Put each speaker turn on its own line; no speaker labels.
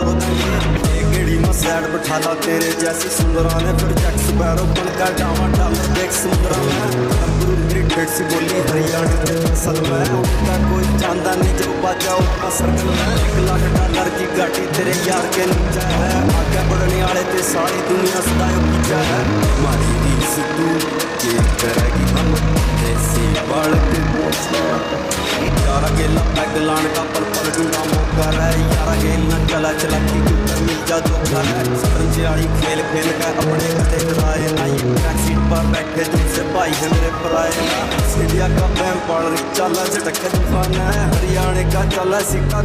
रो देंगे। गेड़ी में सैड बैठा ला तेरे जैसी सुंदरा ने, फिर जैक्स बैरो बनकर जावा डालर देख सुंदरा में। मेरी ठेठ सी बोली हरियाणा के फसल में, उनका कोई जानता नहीं जो बाजा उतना सर्कल में। $1 लाख की गाड़ी तेरे यार के नीचे है, आगे बढ़ने वाले ते सारी दुनिया सदायों पीछे है। हमारी रीस तू ये करेगी हम देसी बालक यारा गेला पैग लान का पल पल ढूंढा मौका है। यारा गेल न चला चला की मिल जा धोखा है। सरंजियाड़ी खेल खेल कर अपने गले कराए ना, ये बैक सीट पर बैठे जिनसे भाई है मेरे पराए ना। सीढ़िया का बैम पड़ रही चाला झटक तूफान है, हरियाणा का चाला सिक्का